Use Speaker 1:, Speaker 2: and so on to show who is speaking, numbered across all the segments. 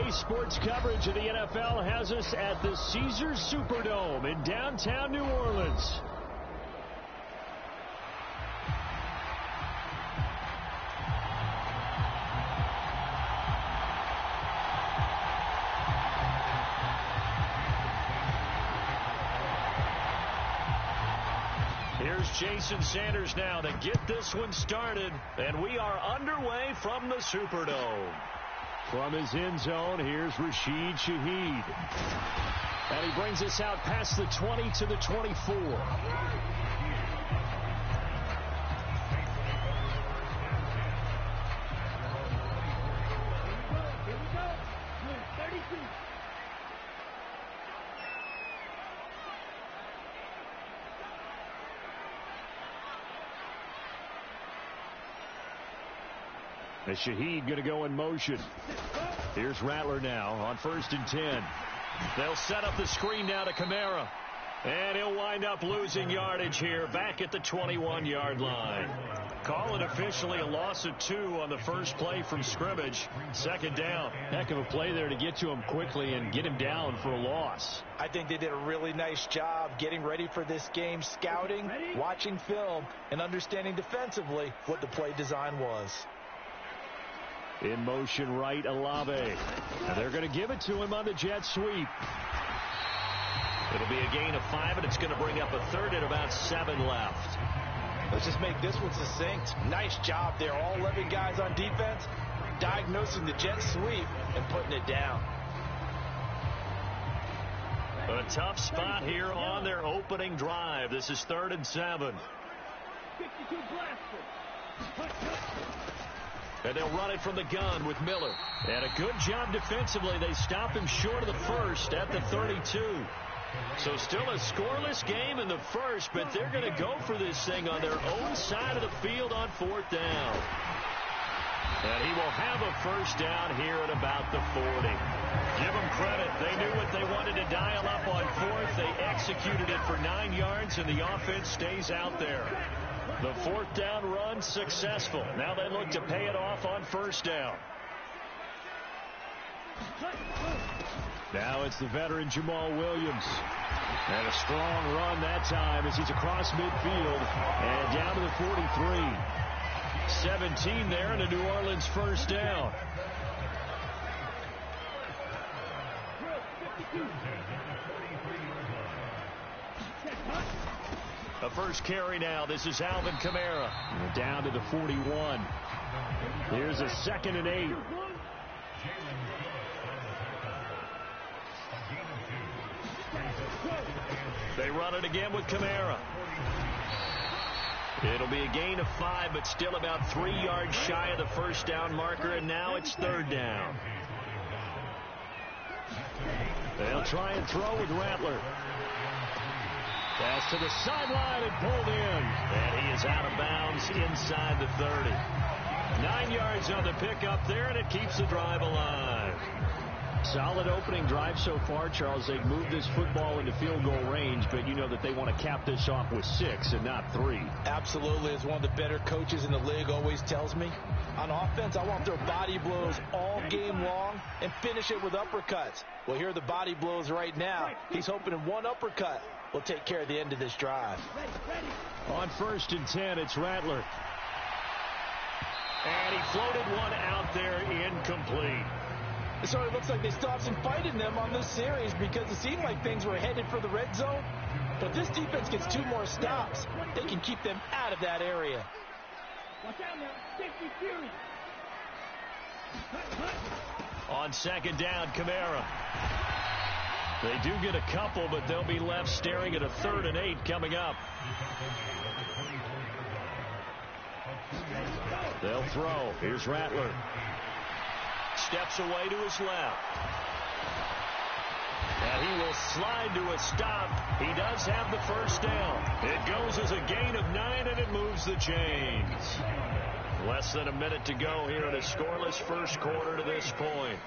Speaker 1: Today's sports coverage of the NFL has us at the Caesars Superdome in downtown New Orleans. Here's Jason Sanders now to get this one started, and we are underway from the Superdome. From his end zone, here's Rashid Shaheed. And he brings us out past the 20 to the 24. As Shaheed going to go in motion. Here's Rattler now on 1st and 10. They'll set up the screen now to Kamara. And he'll wind up losing yardage here back at the 21-yard line. Call it officially a loss of 2 on the first play from scrimmage. 2nd down. Heck of a play there to get to him quickly and get him down for a loss.
Speaker 2: I think they did a really nice job getting ready for this game, scouting, watching film, and understanding defensively what the play design was.
Speaker 1: In motion right, LLe-ge-nd. And they're going to give it to him on the jet sweep. It'll be a gain of 5, and it's going to bring up a 3rd and about 7 left.
Speaker 2: Let's just make this one succinct. Nice job there. All 11 guys on defense diagnosing the jet sweep and putting it down.
Speaker 1: A tough spot here on their opening drive. This is 3rd and 7. And they'll run it from the gun with Miller. And a good job defensively. They stop him short of the first at the 32. So still a scoreless game in the first, but they're going to go for this thing on their own side of the field on 4th down. And he will have a 1st down here at about the 40. Give them credit. They knew what they wanted to dial up on 4th. They executed it for 9 yards, and the offense stays out there. The 4th down run successful. Now they look to pay it off on 1st down. Now it's the veteran Jamal Williams. And a strong run that time as he's across midfield and down to the 43. 17 there and a New Orleans 1st down. A first carry now. This is Alvin Kamara. Down to the 41. Here's a 2nd and 8. They run it again with Kamara. It'll be a gain of 5, but still about 3 yards shy of the 1st down marker, and now it's 3rd down. They'll try and throw with Rattler. Pass to the sideline and pulled in. And he is out of bounds inside the 30. 9 yards on the pickup there, and it keeps the drive alive. Solid opening drive so far, Charles. They've moved this football into field goal range, but you know that they want to cap this off with 6 and not 3.
Speaker 2: Absolutely. As one of the better coaches in the league always tells me, on offense, I want their body blows all game long and finish it with uppercuts. Well, here are the body blows right now. He's hoping in one uppercut will take care of the end of this drive.
Speaker 1: On 1st and 10, it's Rattler. And he floated one out there incomplete.
Speaker 2: So it looks like they still have some fight in them on this series because it seemed like things were headed for the red zone. But this defense gets 2 more stops. They can keep them out of that area.
Speaker 1: On 2nd down, Kamara. They do get a couple, but they'll be left staring at a 3rd and 8 coming up. They'll throw. Here's Rattler. Steps away to his left. And he will slide to a stop. He does have the 1st down. It goes as a gain of 9, and it moves the chains. Less than a minute to go here in a scoreless first quarter to this point.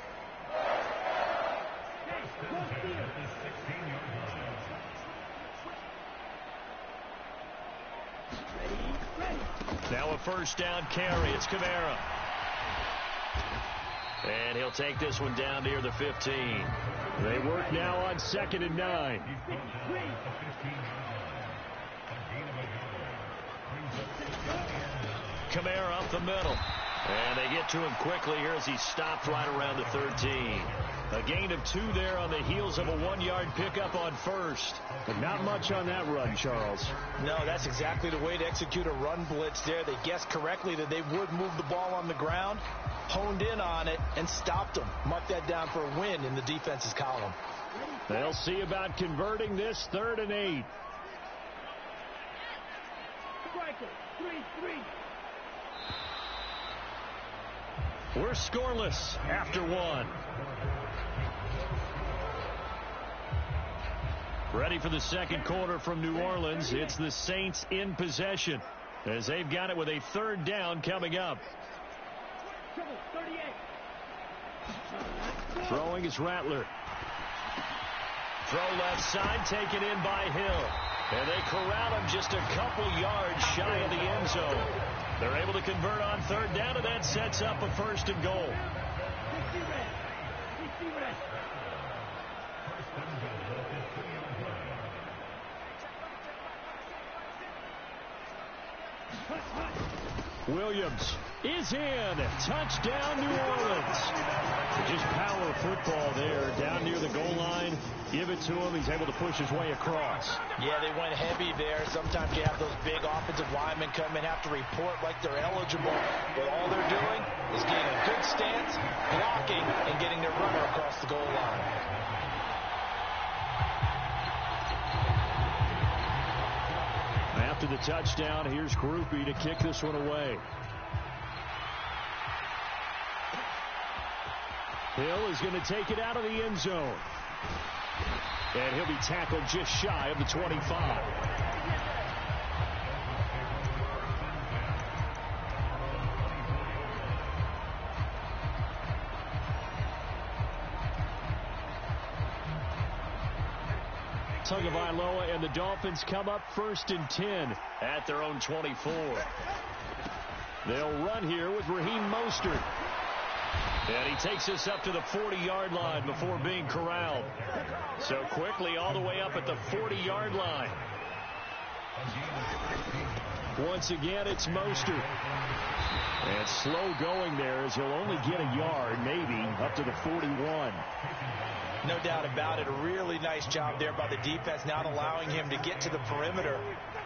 Speaker 1: Now a 1st down carry. It's Kamara. And he'll take this one down near the 15. They work now on 2nd and 9. Kamara up the middle. And they get to him quickly here as he stopped right around the 13. A gain of 2 there on the heels of a 1-yard pickup on first.
Speaker 3: But not much on that run, Charles.
Speaker 2: No, that's exactly the way to execute a run blitz there. They guessed correctly that they would move the ball on the ground, honed in on it, and stopped them. Mark that down for a win in the defense's column.
Speaker 3: They'll see about converting this 3rd and 8.
Speaker 1: We're scoreless after 1. Ready for the second quarter from New Orleans. It's the Saints in possession as they've got it with a 3rd down coming up.
Speaker 3: Throwing is Rattler.
Speaker 1: Throw left side, taken in by Hill. And they corral him just a couple yards shy of the end zone. They're able to convert on 3rd down, and that sets up a 1st and goal.
Speaker 3: Williams is in. Touchdown, New Orleans. Just power football there down near the goal line. Give it to him. He's able to push his way across.
Speaker 2: Yeah, they went heavy there. Sometimes you have those big offensive linemen come in, have to report like they're eligible. But all they're doing is getting a good stance, blocking, and getting their runner across the goal line.
Speaker 3: After the touchdown, here's Groupie to kick this one away. Hill is going to take it out of the end zone. And he'll be tackled just shy of the 25. Tagovailoa and the Dolphins come up 1st and 10
Speaker 1: at their own 24.
Speaker 3: They'll run here with Raheem Mostert.
Speaker 1: And he takes us up to the 40-yard line before being corralled. So quickly all the way up at the 40-yard line.
Speaker 3: Once again, it's Mostert. And slow going there as he'll only get a yard, maybe, up to the 41.
Speaker 2: No doubt about it. A really nice job there by the defense, not allowing him to get to the perimeter.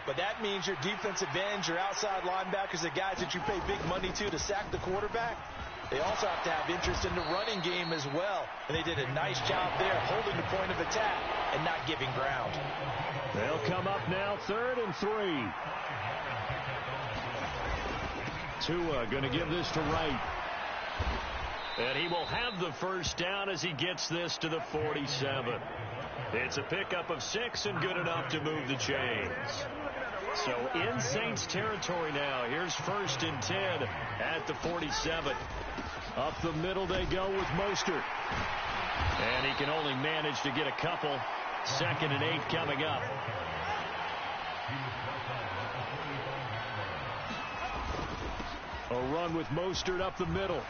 Speaker 2: But that means your defensive ends, your outside linebackers, the guys that you pay big money to sack the quarterback, they also have to have interest in the running game as well. And they did a nice job there holding the point of attack and not giving ground.
Speaker 3: They'll come up now 3rd and 3. Tua going to give this to Wright.
Speaker 1: And he will have the 1st down as he gets this to the 47. It's a pickup of 6 and good enough to move the chains. So in Saints territory now. Here's 1st and 10 at the 47.
Speaker 3: Up the middle they go with Mostert.
Speaker 1: And he can only manage to get a couple. 2nd and 8 coming up.
Speaker 3: A run with Mostert up the middle.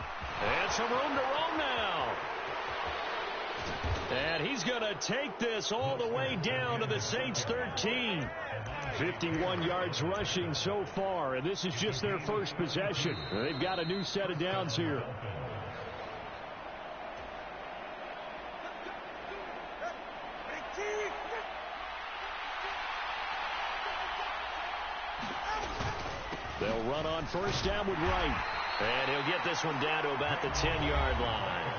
Speaker 1: And some room to roam now. And he's going to take this all the way down to the Saints 13.
Speaker 3: 51 yards rushing so far, and this is just their first possession. They've got a new set of downs here. They'll run on 1st down with Wright.
Speaker 1: And he'll get this one down to about the 10-yard line.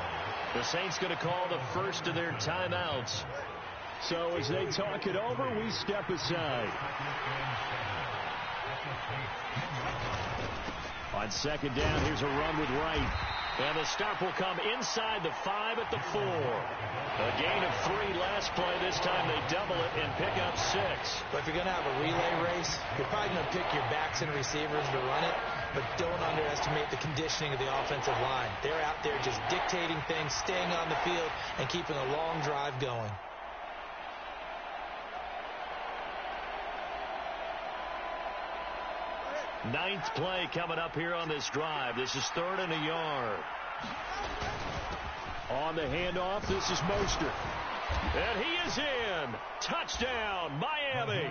Speaker 1: The Saints going to call the first of their timeouts.
Speaker 3: So as they talk it over, we step aside. On 2nd down, here's a run with Wright.
Speaker 1: And the stop will come inside the 5 at the 4. A gain of 3 last play. This time they double it and pick up 6.
Speaker 2: But if you're going to have a relay race, you're probably going to pick your backs and receivers to run it. But don't underestimate the conditioning of the offensive line. They're out there just dictating things, staying on the field, and keeping a long drive going.
Speaker 1: Ninth play coming up here on this drive. This is 3rd and a yard.
Speaker 3: On the handoff, this is Mostert. And he is in. Touchdown, Miami.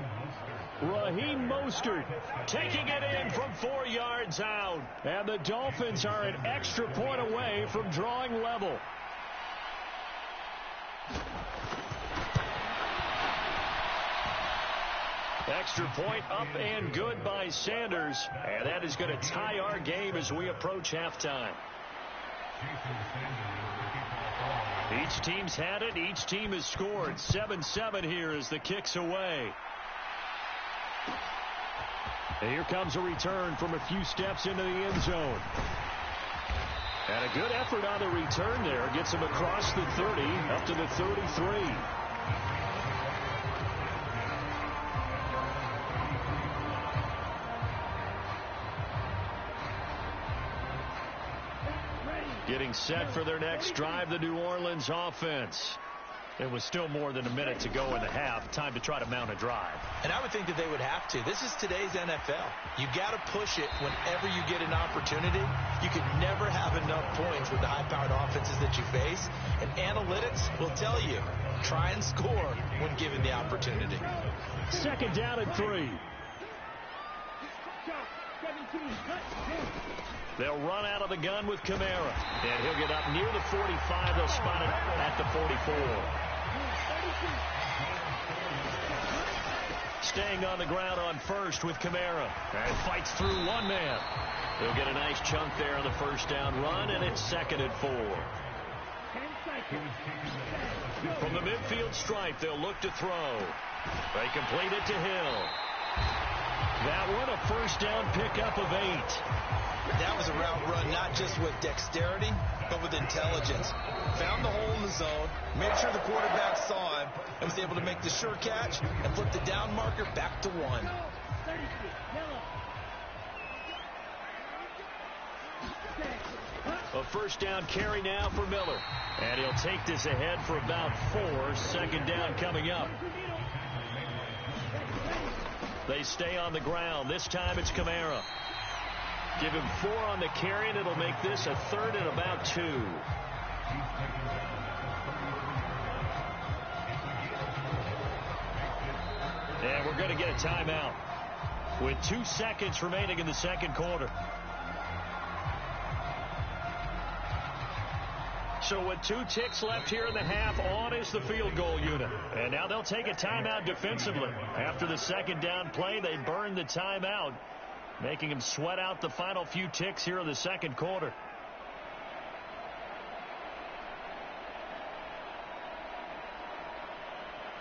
Speaker 3: Raheem Mostert taking it in from 4 yards out. And the Dolphins are an extra point away from drawing level. Extra point up and good by Sanders. And that is going to tie our game as we approach halftime. Each team's had it. Each team has scored. 7-7 here as the kick's away. And here comes a return from a few steps into the end zone. And a good effort on the return there. Gets him across the 30 up to the 33. Getting set for their next drive, the New Orleans offense. It was still more than a minute to go in the half. Time to try to mount a drive.
Speaker 2: And I would think that they would have to. This is today's NFL. You got to push it whenever you get an opportunity. You could never have enough points with the high-powered offenses that you face. And analytics will tell you, try and score when given the opportunity.
Speaker 3: 2nd down and 3. They'll run out of the gun with Kamara. And he'll get up near the 45. They'll spot it at the 44. Staying on the ground on first with Kamara. And fights through one man. He'll get a nice chunk there on the first down run, and it's 2nd and 4. From the midfield stripe, they'll look to throw. They complete it to Hill. That one a first down pickup of 8.
Speaker 2: That was a route run not just with dexterity, but with intelligence. Found the hole in the zone, made sure the quarterback saw him, and was able to make the sure catch and flip the down marker back to 1.
Speaker 1: A first down carry now for Miller. And he'll take this ahead for about 4. 2nd down coming up. They stay on the ground. This time it's Kamara. Give him 4 on the carry, and it'll make this a 3rd and about 2. And we're going to get a timeout with 2 seconds remaining in the second quarter. So with 2 ticks left here in the half, on is the field goal unit. And now they'll take a timeout defensively. After the 2nd down play, they burn the timeout, making him sweat out the final few ticks here in the second quarter.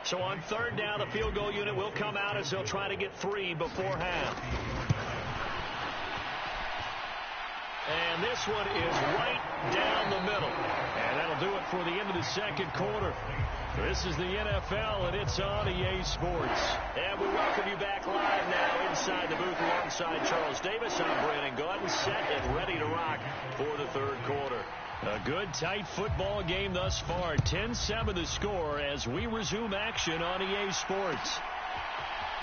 Speaker 1: So on 3rd down, the field goal unit will come out as they'll try to get 3 before half. And this one is right down the middle. And that'll do it for the end of the second quarter. This is the NFL, and it's on EA Sports. And we welcome you back live now inside the booth alongside Charles Davis. I'm Brandon Gaudin, set and ready to rock for the third quarter. A good, tight football game thus far. 10-7 the score as we resume action on EA Sports.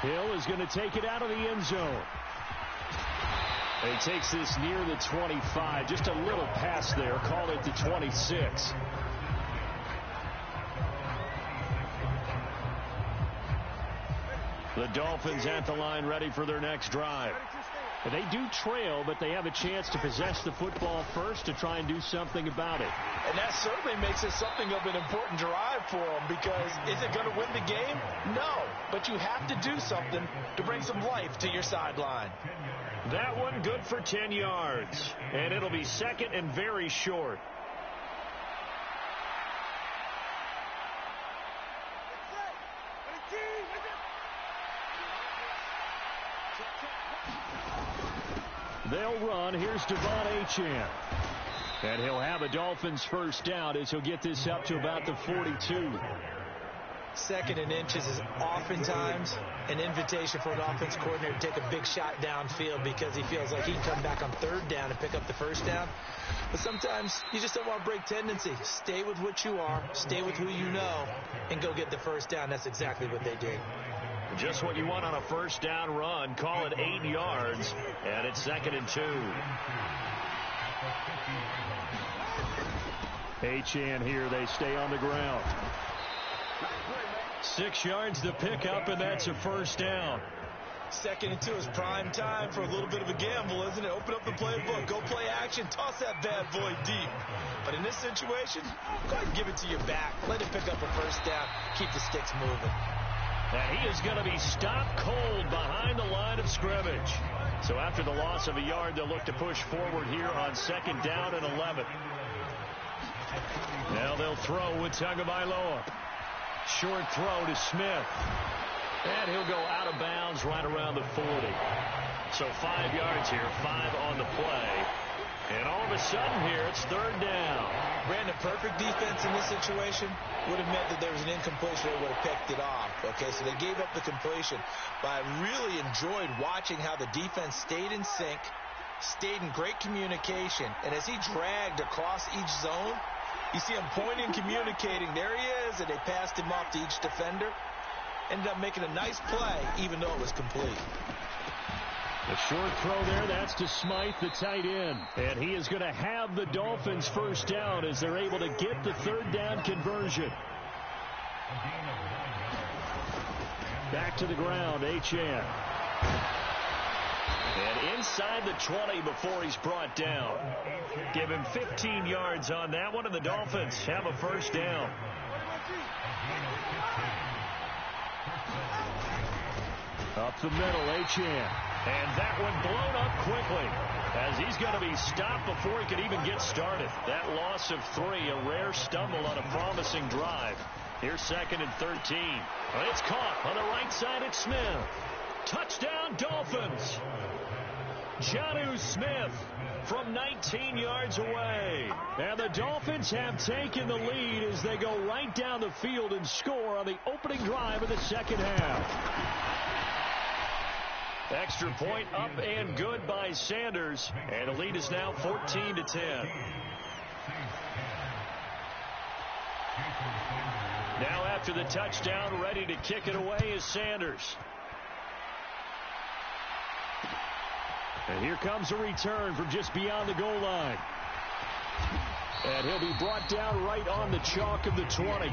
Speaker 1: Hill is going to take it out of the end zone. And he takes this near the 25. Just a little pass there. Call it the 26. The Dolphins at the line ready for their next drive. They do trail, but they have a chance to possess the football first to try and do something about it.
Speaker 2: And that certainly makes it something of an important drive for them, because is it going to win the game? No, but you have to do something to bring some life to your sideline.
Speaker 1: That one good for 10 yards, and it'll be 2nd and very short.
Speaker 3: They'll run. Here's Devon Achane. And he'll have a Dolphins first down as he'll get this up to about the 42.
Speaker 2: 2nd and inches is oftentimes an invitation for an offense coordinator to take a big shot downfield because he feels like he can come back on 3rd down and pick up the first down. But sometimes you just don't want to break tendency. Stay with what you are, stay with who you know, and go get the first down. That's exactly what they did.
Speaker 1: Just what you want on a first down run. Call it 8 yards, and it's 2nd and 2.
Speaker 3: LLe-ge-nd here. They stay on the ground. 6 yards to pick up, and that's a first down.
Speaker 2: 2nd and 2 is prime time for a little bit of a gamble, isn't it? Open up the playbook, go play action, toss that bad boy deep. But in this situation, go ahead and give it to your back. Let it pick up a first down. Keep the sticks moving.
Speaker 1: And he is going to be stopped cold behind the line of scrimmage. So after the loss of a yard, they'll look to push forward here on 2nd down and 11. Now they'll throw with Tagovailoa. Short throw to Smith. And he'll go out of bounds right around the 40. So 5 yards here, 5 on the play. And all of a sudden here, it's 3rd down.
Speaker 2: Brandon, perfect defense in this situation would have meant that there was an incompletion. They would have picked it off. Okay, so they gave up the completion. But I really enjoyed watching how the defense stayed in sync, stayed in great communication. And as he dragged across each zone, you see him pointing, communicating. There he is, and they passed him off to each defender. Ended up making a nice play, even though it was complete.
Speaker 3: The short throw there, that's to Smythe, the tight end. And he is going to have the Dolphins first down as they're able to get the 3rd down conversion. Back to the ground, LLe-ge-nd.
Speaker 1: And inside the 20 before he's brought down. Give him 15 yards on that one, and the Dolphins have a first down.
Speaker 3: Up the middle, LLe-ge-nd.
Speaker 1: And that one blown up quickly as he's going to be stopped before he can even get started. That loss of 3, a rare stumble on a promising drive. Here's 2nd and 13. Well, it's caught on the right side. It's Smith. Touchdown, Dolphins. Jonnu Smith from 19 yards away.
Speaker 3: And the Dolphins have taken the lead as they go right down the field and score on the opening drive of the 2nd half.
Speaker 1: Extra point up and good by Sanders. And the lead is now 14-10. Now after the touchdown, ready to kick it away is Sanders.
Speaker 3: And here comes a return from just beyond the goal line. And he'll be brought down right on the chalk of the 20.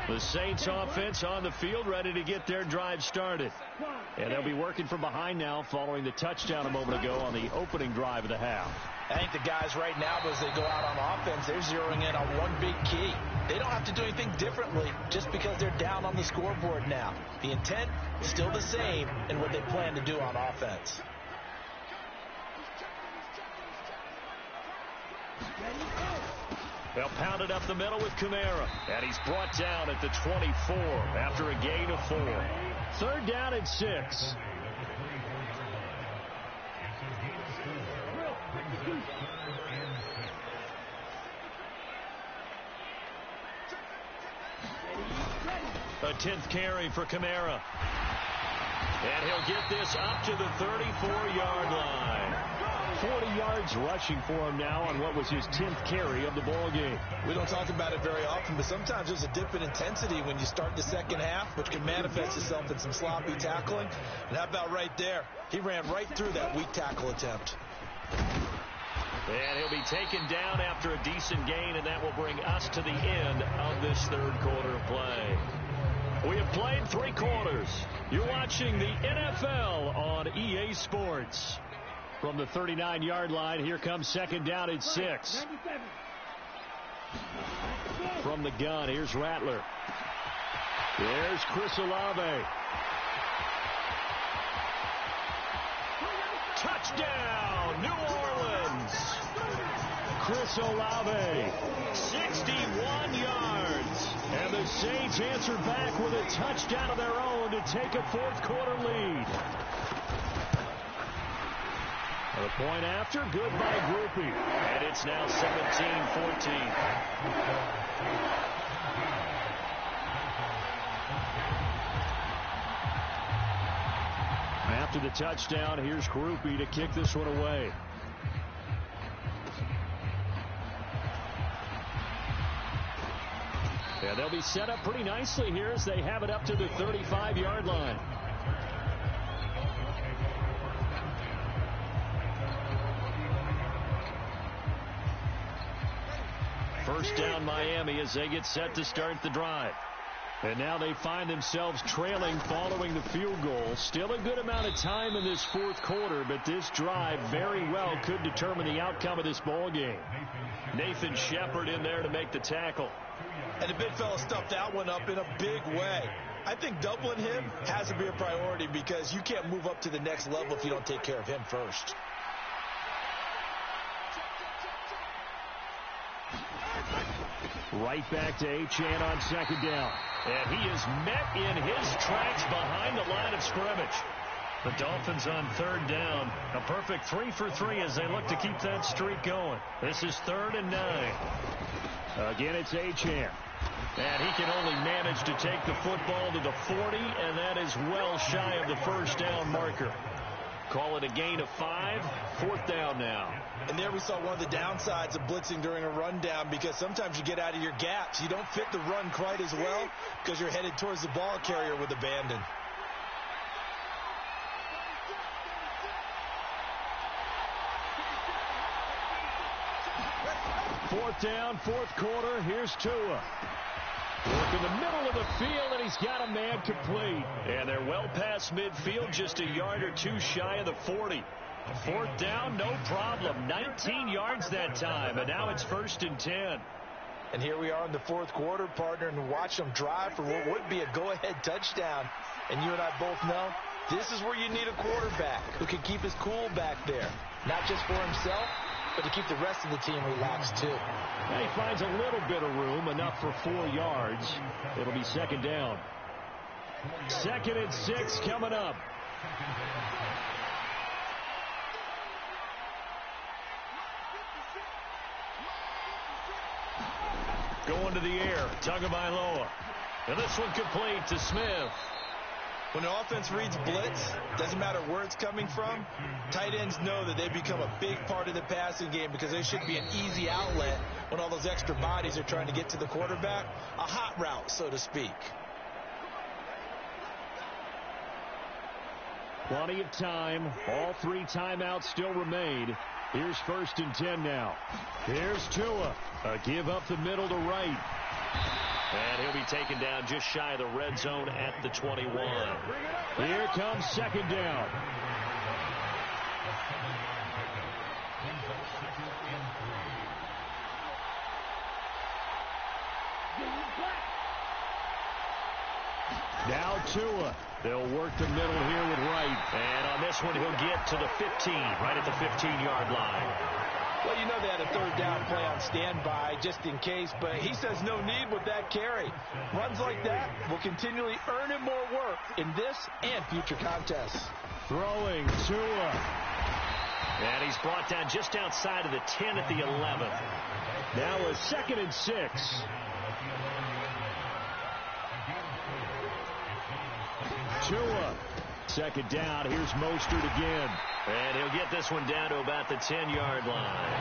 Speaker 1: The Saints offense on the field ready to get their drive started.
Speaker 3: And they'll be working from behind now following the touchdown a moment ago on the opening drive of the half.
Speaker 2: I think the guys right now, as they go out on offense, they're zeroing in on one big key. They don't have to do anything differently just because they're down on the scoreboard now. The intent is still the same in what they plan to do on offense.
Speaker 1: They'll pound it up the middle with Kamara. And he's brought down at the 24 after a gain of 4.
Speaker 3: 3rd down and 6.
Speaker 1: A 10th carry for Kamara. And he'll get this up to the 34-yard line.
Speaker 3: 40 yards rushing for him now on what was his 10th carry of the ball game.
Speaker 2: We don't talk about it very often, but sometimes there's a dip in intensity when you start the 2nd half, which can manifest itself in some sloppy tackling. And how about right there? He ran right through that weak tackle attempt.
Speaker 1: And he'll be taken down after a decent gain, and that will bring us to the end of this 3rd quarter of play. We have played 3 quarters. You're watching the NFL on EA Sports.
Speaker 3: From the 39-yard line, here comes 2nd down and 6. From the gun, here's Rattler. There's Chris Olave.
Speaker 1: Touchdown, New Orleans.
Speaker 3: Chris Olave.
Speaker 1: 61 yards.
Speaker 3: And the Saints answer back with a touchdown of their own to take a 4th quarter lead. A point after, good by Groupie.
Speaker 1: And it's now 17-14.
Speaker 3: After the touchdown, here's Groupie to kick this one away. And they'll be set up pretty nicely here as they have it up to the 35-yard line.
Speaker 1: First down Miami as they get set to start the drive. And now they find themselves trailing following the field goal. Still a good amount of time in this fourth quarter, but this drive very well could determine the outcome of this ball game. Nathan Shepard in there to make the tackle.
Speaker 2: And the big fella stuffed that one up in a big way. I think doubling him has to be a priority because you can't move up to the next level if you don't take care of him first.
Speaker 3: Right back to Achane on second down.
Speaker 1: And he is met in his tracks behind the line of scrimmage. The Dolphins on third down. A perfect 3 for 3 as they look to keep that streak going. This is 3rd and 9.
Speaker 3: Again, it's Achane.
Speaker 1: And he can only manage to take the football to the 40, and that is well shy of the first down marker. Call it a gain of 5. 4th down now.
Speaker 2: And there we saw one of the downsides of blitzing during a rundown because sometimes you get out of your gaps. You don't fit the run quite as well because you're headed towards the ball carrier with abandon.
Speaker 3: Fourth down, fourth quarter. Here's Tua. Work in the middle of the field, and he's got a man complete.
Speaker 1: And they're well past midfield, just a yard or two shy of the 40. 4th down, no problem. 19 yards that time, and now it's 1st and 10.
Speaker 2: And here we are in the fourth quarter, partner, and watch them drive for what would be a go-ahead touchdown. And you and I both know this is where you need a quarterback who can keep his cool back there, not just for himself, but to keep the rest of the team relaxed, too.
Speaker 3: Now he finds a little bit of room, enough for 4 yards. It'll be 2nd down. 2nd and 6 coming up.
Speaker 1: Going to the air, Tagovailoa. And this one complete to Smith.
Speaker 2: When the offense reads blitz, doesn't matter where it's coming from, tight ends know that they become a big part of the passing game because they should be an easy outlet when all those extra bodies are trying to get to the quarterback. A hot route, so to speak.
Speaker 3: Plenty of time. All 3 timeouts still remain. Here's 1st and 10 now. Here's Tua. A give up the middle to right.
Speaker 1: And he'll be taken down just shy of the red zone at the 21.
Speaker 3: Here comes 2nd down. Now Tua. They'll work the middle here with Wright.
Speaker 1: And on this one, he'll get to the 15, right at the 15-yard line.
Speaker 2: Well, you know they had a 3rd down play on standby just in case, but he says no need with that carry. Runs like that will continually earn him more work in this and future contests.
Speaker 3: Throwing Tua.
Speaker 1: And he's brought down just outside of the 10 at the 11.
Speaker 3: Now a 2nd and 6. Tua. 2nd down. Here's Mostert again.
Speaker 1: And he'll get this one down to about the 10-yard line.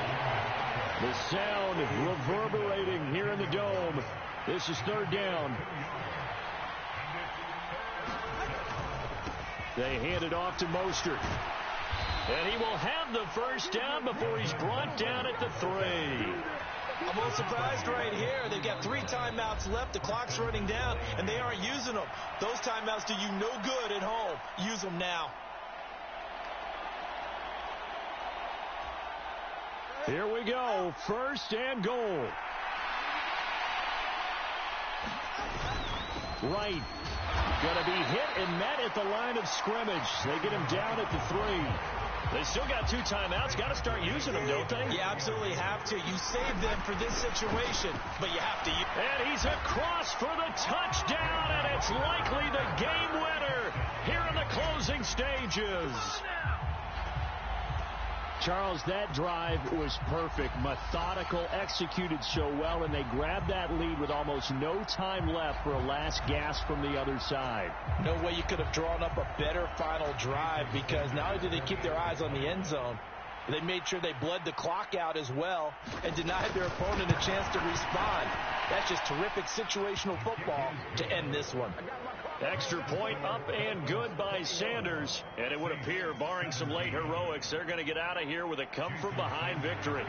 Speaker 3: The sound reverberating here in the dome. This is 3rd down. They hand it off to Mostert.
Speaker 1: And he will have the first down before he's brought down at the 3.
Speaker 2: I'm a little surprised right here. They've got 3 timeouts left. The clock's running down, and they aren't using them. Those timeouts do you no good at home. Use them now.
Speaker 3: Here we go. 1st and goal. Right. Going to be hit and met at the line of scrimmage. They get him down at the 3.
Speaker 1: They still got 2 timeouts. Got to start using them, don't they?
Speaker 2: You absolutely have to. You save them for this situation, but you have to.
Speaker 1: And he's across for the touchdown, and it's likely the game winner here in the closing stages.
Speaker 3: Charles, that drive was perfect, methodical, executed so well, and they grabbed that lead with almost no time left for a last gasp from the other side.
Speaker 2: No way you could have drawn up a better final drive because not only did they keep their eyes on the end zone, they made sure they bled the clock out as well and denied their opponent a chance to respond. That's just terrific situational football to end this one.
Speaker 1: Extra point up and good by Sanders. And it would appear, barring some late heroics, they're going to get out of here with a come-from-behind victory.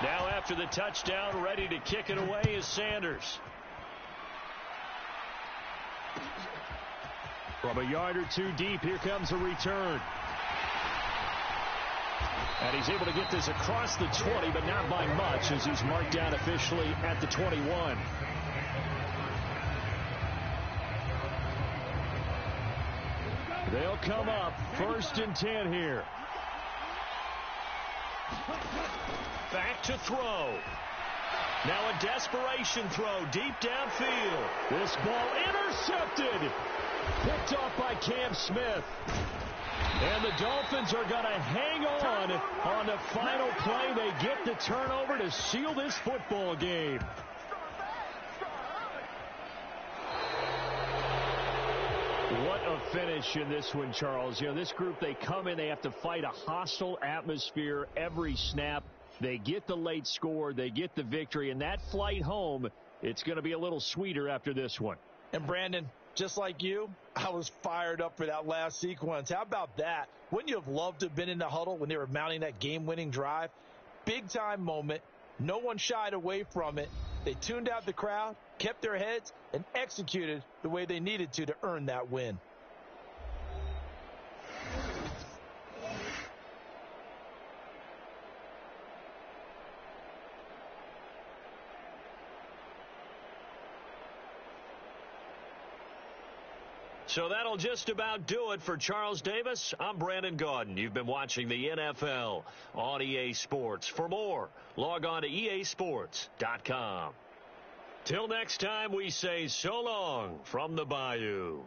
Speaker 1: Now after the touchdown, ready to kick it away is Sanders. From a yard or two deep, here comes a return. And he's able to get this across the 20, but not by much, as he's marked down officially at the 21. They'll come up 1st and 10 here. Back to throw. Now a desperation throw deep downfield. This ball intercepted. Picked off by Cam Smith. And the Dolphins are going to hang on the final play. They get the turnover to seal this football game. What a finish in this one, Charles. You know, this group, they come in, they have to fight a hostile atmosphere every snap. They get the late score, they get the victory, and that flight home, it's going to be a little sweeter after this one.
Speaker 2: And Brandon, just like you, I was fired up for that last sequence. How about that? Wouldn't you have loved to have been in the huddle when they were mounting that game-winning drive? Big-time moment. No one shied away from it. They tuned out the crowd, kept their heads, and executed the way they needed to earn that win.
Speaker 1: So that'll just about do it for Charles Davis. I'm Brandon Gaudin. You've been watching the NFL on EA Sports. For more, log on to easports.com. Till next time, we say so long from the Bayou.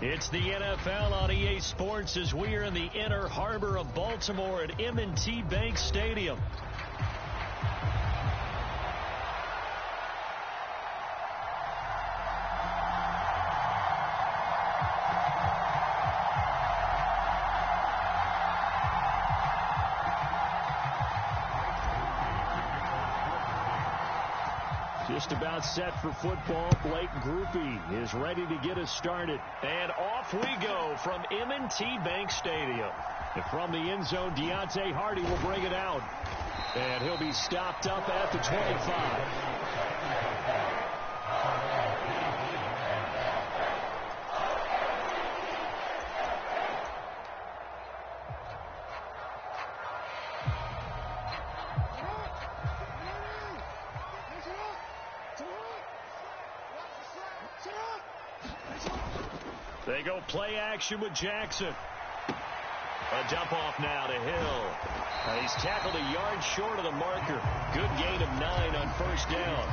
Speaker 1: It's the NFL on EA Sports as we are in the inner harbor of Baltimore at M&T Bank Stadium. Just about set for football. Blake Grupe is ready to get us started. And off we go from M&T Bank Stadium. And from the end zone, Deontay Hardy will bring it out. And he'll be stopped up at the 25. They go play action with Jackson. A dump off now to Hill. He's tackled a yard short of the marker. Good gain of 9 on first down.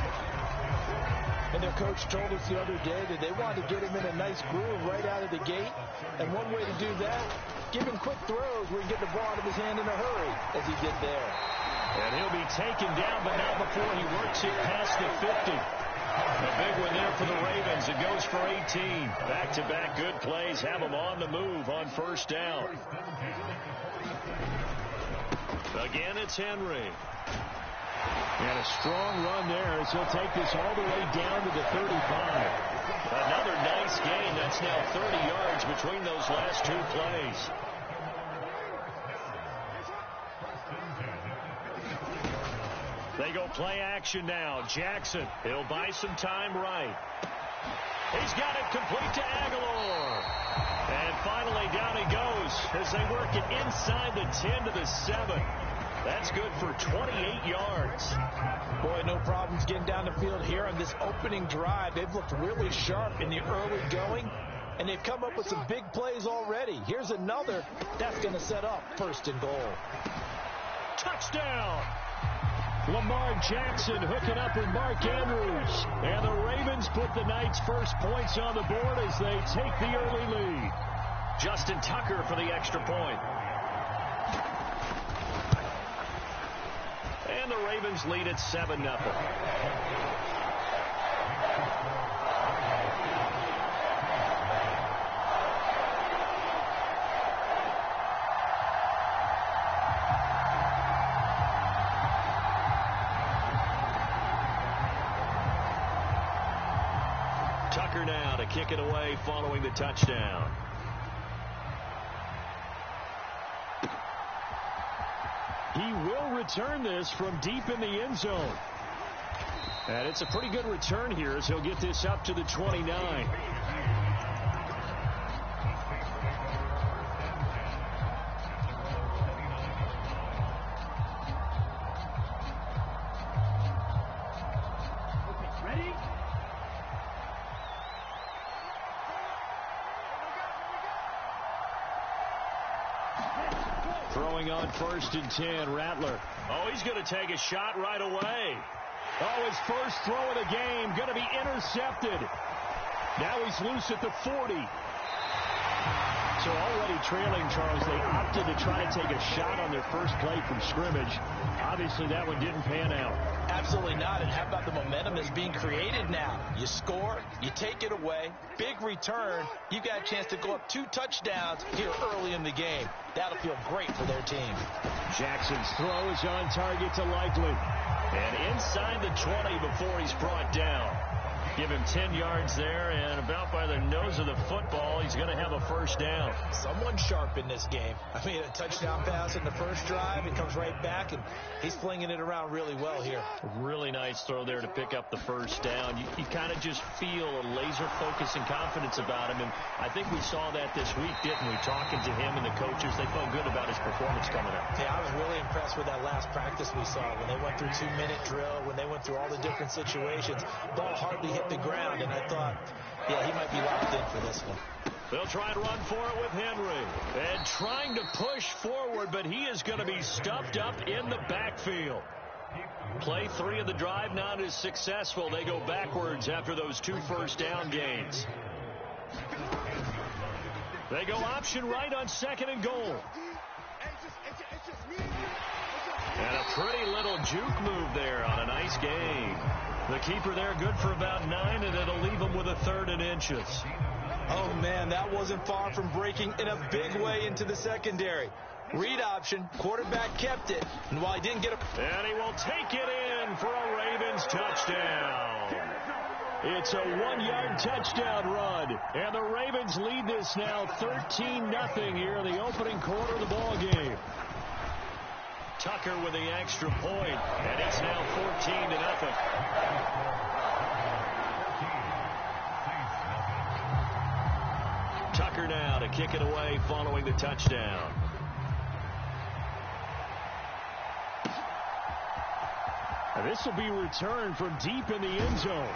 Speaker 2: And their coach told us the other day that they wanted to get him in a nice groove right out of the gate. And one way to do that, give him quick throws where he can get the ball out of his hand in a hurry, as he did there.
Speaker 1: And he'll be taken down, but not before he works it past the 50. A big one there for the Ravens. It goes for 18. Back-to-back good plays have them on the move on first down. Again, it's Henry.
Speaker 3: And a strong run there as he'll take this all the way down to the 35.
Speaker 1: Another nice gain. That's now 30 yards between those last two plays. They go play action now. Jackson, he'll buy some time right. He's got it complete to Aguilar. And finally down he goes as they work it inside the 10 to the 7. That's good for 28 yards.
Speaker 2: Boy, no problems getting down the field here on this opening drive. They've looked really sharp in the early going, and they've come up with some big plays already. Here's another. That's going to set up first and goal.
Speaker 3: Touchdown! Lamar Jackson hooking up with Mark Andrews. And the Ravens put the night's first points on the board as they take the early lead.
Speaker 1: Justin Tucker for the extra point. And the Ravens lead at 7-0. Tucker now to kick it away following the touchdown.
Speaker 3: He will return this from deep in the end zone. And it's a pretty good return here as he'll get this up to the 29. Throwing on 1st and 10, Rattler.
Speaker 1: Oh, he's going to take a shot right away.
Speaker 3: Oh, his first throw of the game going to be intercepted. Now he's loose at the 40. So already trailing, Charles, they opted to try to take a shot on their first play from scrimmage. Obviously, that one didn't pan out.
Speaker 2: Absolutely not. And how about the momentum that's being created now? You score, you take it away, big return. You got a chance to go up 2 touchdowns here early in the game. That'll feel great for their team.
Speaker 3: Jackson's throw is on target to Likely.
Speaker 1: And inside the 20 before he's brought down. Give him 10 yards there, and about by the nose of the football, he's going to have a first down.
Speaker 2: Someone sharp in this game. I mean, a touchdown pass in the first drive. It comes right back, and he's flinging it around really well here.
Speaker 1: Really nice throw there to pick up the first down. You kind of just feel a laser focus and confidence about him, and I think we saw that this week, didn't we? Talking to him and the coaches, they felt good about his performance coming up.
Speaker 2: Yeah, I was really impressed with that last practice we saw when they went through 2-minute drill, when they went through all the different situations. Ball hardly hit the ground, and I thought, yeah, he might be locked in for this one.
Speaker 1: They'll try and run for it with Henry. And trying to push forward, but he is going to be stuffed up in the backfield. Play 3 of the drive not as successful. They go backwards after those 2 first down gains. They go option right on 2nd and goal. And a pretty little juke move there on a nice gain. The keeper there good for about 9, and it'll leave him with a 3rd and inches.
Speaker 2: Oh, man, that wasn't far from breaking in a big way into the secondary. Read option, quarterback kept it, and while he didn't get a...
Speaker 1: And he will take it in for a Ravens touchdown.
Speaker 3: It's a 1-yard touchdown run, and the Ravens lead this now 13-0 here in the opening quarter of the ball game.
Speaker 1: Tucker with the extra point, and it's now 14-0. Tucker now to kick it away following the touchdown.
Speaker 3: And this will be returned from deep in the end zone.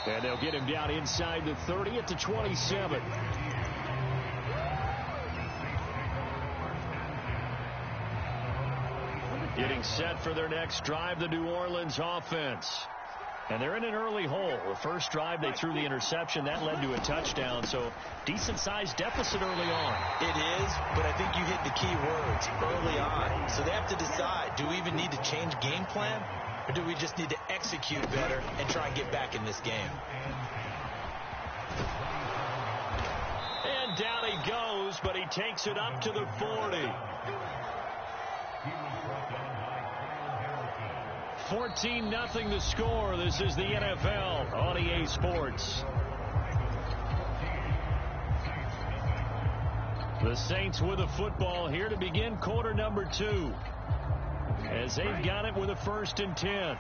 Speaker 3: And they'll get him down inside the 30 at the 27.
Speaker 1: Getting set for their next drive, the New Orleans offense. And they're in an early hole. The first drive, they threw the interception. That led to a touchdown, so decent-sized deficit early on.
Speaker 2: It is, but I think you hit the key words, early on. So they have to decide, do we even need to change game plan? or do we just need to execute better and try and get back in this game?
Speaker 1: And down he goes, but he takes it up to the 40. 14-0 the score. This is the NFL on EA Sports. The Saints with a football here to begin quarter number 2. As they've got it with a 1st and 10.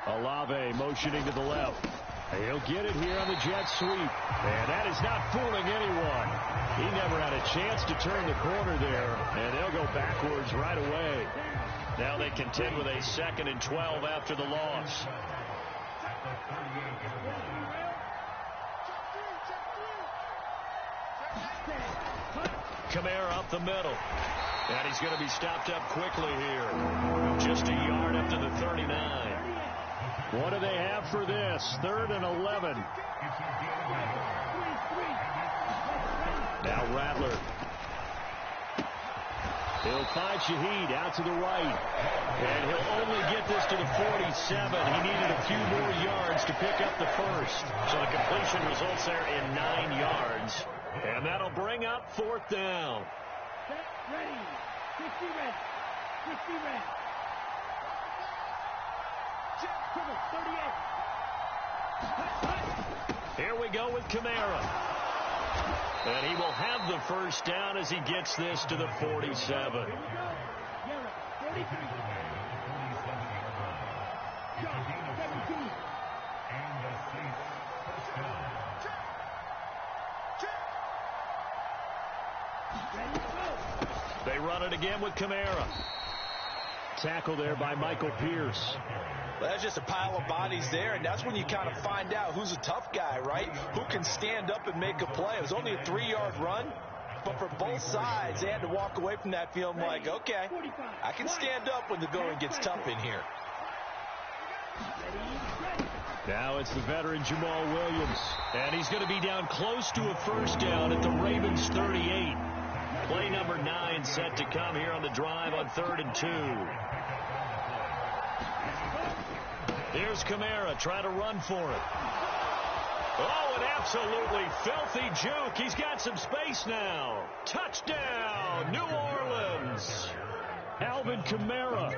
Speaker 1: LLe-ge-nd motioning to the left. He'll get it here on the jet sweep. And that is not fooling anyone. He never had a chance to turn the corner there. And they'll go backwards right away. Now they contend with a 2nd and 12 after the loss. Kamara up the middle. And he's going to be stopped up quickly here. Just a yard up to the 39. What do they have for this? 3rd and 11. Now Rattler. He'll find Shaheed out to the right. And he'll only get this to the 47. He needed a few more yards to pick up the 1st. So the completion results there in 9 yards. And that'll bring up 4th down. Ready. 50 red. 50 red. Here we go with Kamara. And he will have the 1st down as he gets this to the 47. They run it again with Kamara. Tackle there by Michael Pierce.
Speaker 2: Well, that's just a pile of bodies there, and that's when you kind of find out who's a tough guy, right? Who can stand up and make a play. It was only a 3-yard run, but for both sides, they had to walk away from that feeling like, okay, I can stand up when the going gets tough in here.
Speaker 1: Now it's the veteran Jamal Williams, and he's going to be down close to a 1st down at the Ravens 38. Play number 9 set to come here on the drive on 3rd and 2. Here's Kamara trying to run for it. Oh, an absolutely filthy juke. He's got some space now. Touchdown, New Orleans. Alvin Kamara,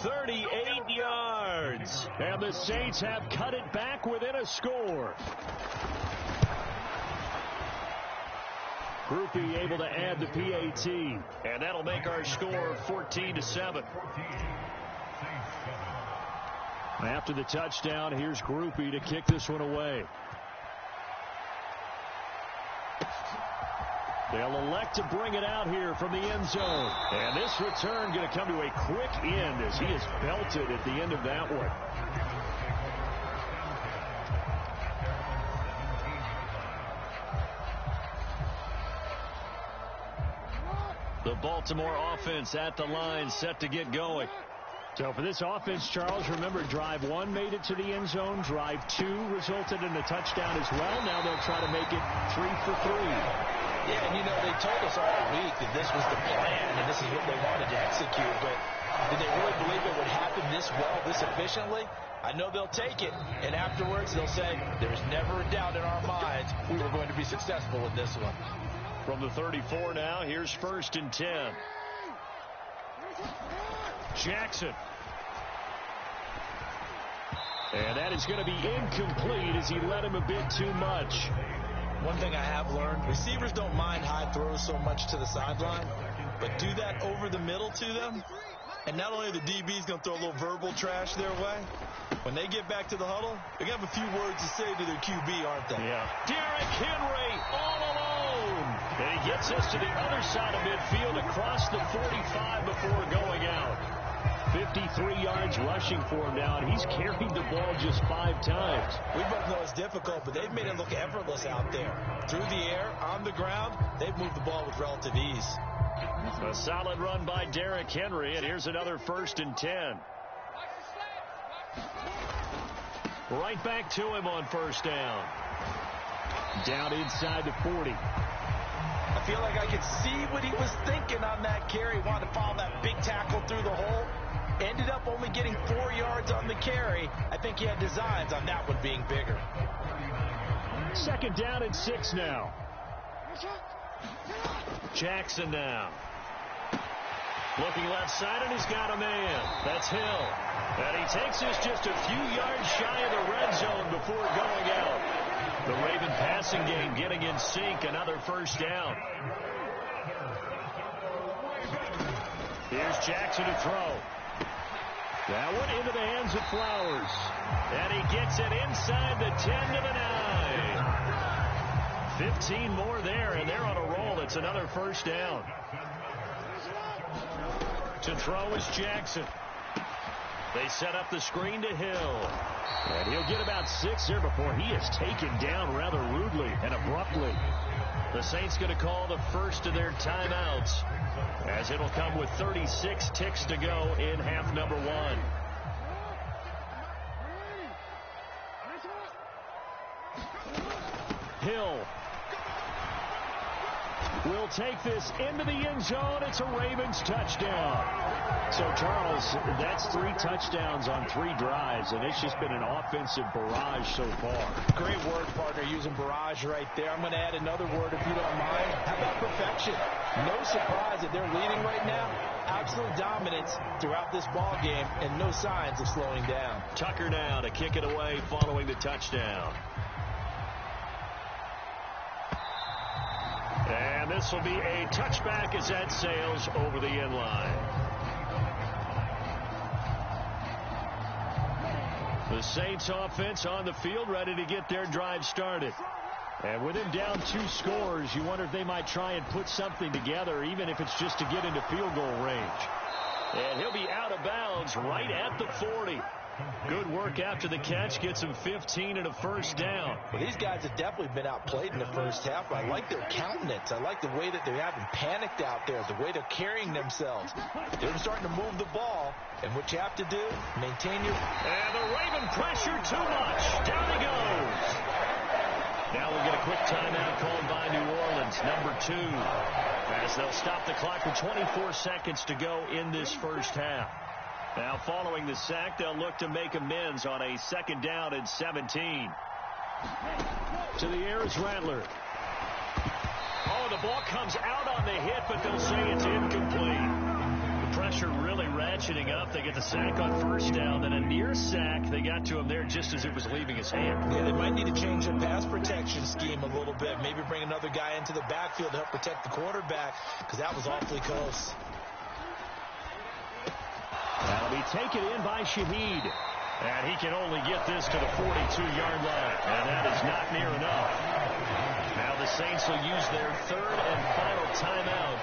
Speaker 1: 38 yards. And the Saints have cut it back within a score. Groupie able to add the PAT. And that'll make our score 14-7. After the touchdown, here's Groupie to kick this one away. They'll elect to bring it out here from the end zone. And this return going to come to a quick end as he is belted at the end of that one. The Baltimore offense at the line set to get going. So for this offense, Charles, remember, drive 1 made it to the end zone. Drive 2 resulted in a touchdown as well. Now they'll try to make it 3 for 3.
Speaker 2: Yeah, and you know, they told us all week that this was the plan and this is what they wanted to execute. But did they really believe it would happen this well, this efficiently? I know they'll take it, and afterwards they'll say, there's never a doubt in our minds we were going to be successful with this one.
Speaker 1: From the 34 now, here's 1st and 10. Jackson. And that is going to be incomplete as he led him a bit too much.
Speaker 2: One thing I have learned, receivers don't mind high throws so much to the sideline, but do that over the middle to them, and not only are the DBs going to throw a little verbal trash their way, when they get back to the huddle, they're going to have a few words to say to their QB, aren't they?
Speaker 1: Yeah. Derrick Henry all alone. And he gets us to the other side of midfield across the 45 before going out. 53 yards rushing for him now, and he's carried the ball just 5 times.
Speaker 2: We both know it's difficult, but they've made it look effortless out there. Through the air, on the ground, they've moved the ball with relative ease.
Speaker 1: A solid run by Derrick Henry, and here's another 1st and 10. Right back to him on 1st down. Down inside the 40.
Speaker 2: I feel like I could see what he was thinking on that carry. Wanted to follow that big tackle through the hole. Ended up only getting 4 yards on the carry. I think he had designs on that one being bigger.
Speaker 3: 2nd down and 6 now. Jackson now. Looking left side, and he's got a man. That's Hill. And he takes us just a few yards shy of the red zone before going out. The Raven passing game getting in sync. Another 1st down. Here's Jackson to throw. That one into the hands of Flowers. And he gets it inside the 10 to the 9. 15 more there, and they're on a roll. It's another 1st down. To throw is Jackson. They set up the screen to Hill. And he'll get about 6 there before he is taken down rather rudely and abruptly. The Saints going to call the first of their timeouts, as it'll come with 36 ticks to go in half number 1. Hill will take this into the end zone. It's a Ravens touchdown. So, Charles, that's 3 touchdowns on 3 drives, and it's just been an offensive barrage so far.
Speaker 2: Great word, partner, using barrage right there. I'm going to add another word, if you don't mind. How about perfection? No surprise that they're leading right now. Absolute dominance throughout this ball game, and no signs of slowing down.
Speaker 1: Tucker now to kick it away following the touchdown. And this will be a touchback as that sails over the end line. The Saints offense on the field ready to get their drive started. And with him down 2 scores, you wonder if they might try and put something together, even if it's just to get into field goal range. And he'll be out of bounds right at the 40. Good work after the catch. Gets him 15 and a 1st down.
Speaker 2: Well, these guys have definitely been outplayed in the first half. I like their countenance. I like the way that they haven't panicked out there, the way they're carrying themselves. They're starting to move the ball. And what you have to do, maintain your...
Speaker 1: And the Raven pressure too much. Down he goes. Now we'll get a quick timeout called by New Orleans, number 2. As they'll stop the clock with 24 seconds to go in this first half. Now, following the sack, they'll look to make amends on a 2nd down and 17.
Speaker 3: To the air is Rattler.
Speaker 1: Oh, the ball comes out on the hit, but they'll say it's incomplete. The pressure really ratcheting up. They get the sack on 1st down, then a near sack. They got to him there just as it was leaving his hand.
Speaker 2: Yeah, they might need to change their pass protection scheme a little bit. Maybe bring another guy into the backfield to help protect the quarterback, because that was awfully close.
Speaker 3: That'll be taken in by Shaheed.
Speaker 1: And he can only get this to the 42-yard line. And that is not near enough. Now the Saints will use their 3rd and final timeout.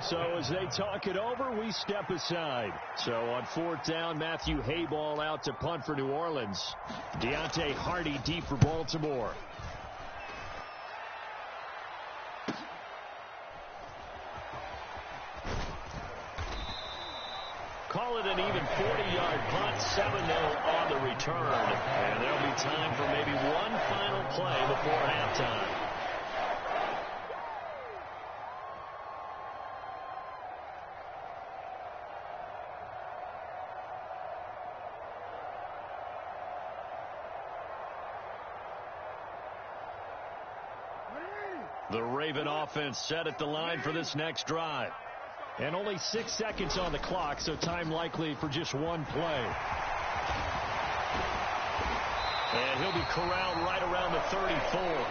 Speaker 3: So as they talk it over, we step aside. So on 4th down, Matthew Hayball out to punt for New Orleans. Deontay Hardy deep for Baltimore.
Speaker 1: Call it an even 40-yard punt, 7-0 on the return. And there'll be time for maybe one final play before halftime. The Raven offense set at the line for this next drive.
Speaker 3: And only 6 seconds on the clock, so time likely for just one play.
Speaker 1: And he'll be corralled right around the 34.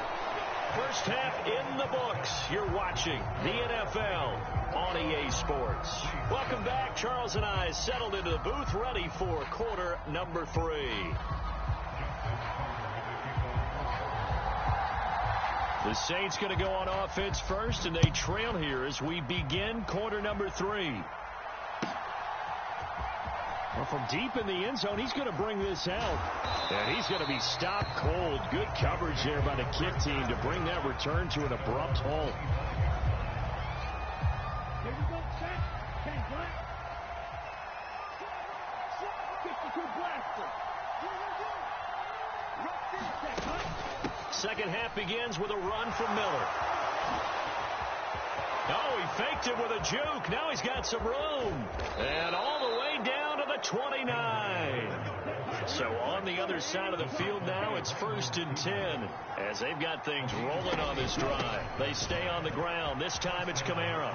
Speaker 1: First half in the books. You're watching the NFL on EA Sports. Welcome back. Charles and I settled into the booth, ready for quarter number 3. The Saints going to go on offense first, and they trail here as we begin quarter number 3.
Speaker 3: Well, from deep in the end zone, he's going to bring this out.
Speaker 1: And he's going to be stopped cold. Good coverage there by the kick team to bring that return to an abrupt halt.
Speaker 4: Here we go, set. Ken Black. Kick to blaster.
Speaker 1: Second half begins with a run from Miller. Oh, he faked it with a juke. Now he's got some room. And all the way down to the 29. So on the other side of the field now, it's 1st and 10. As they've got things rolling on this drive. They stay on the ground. This time it's Kamara.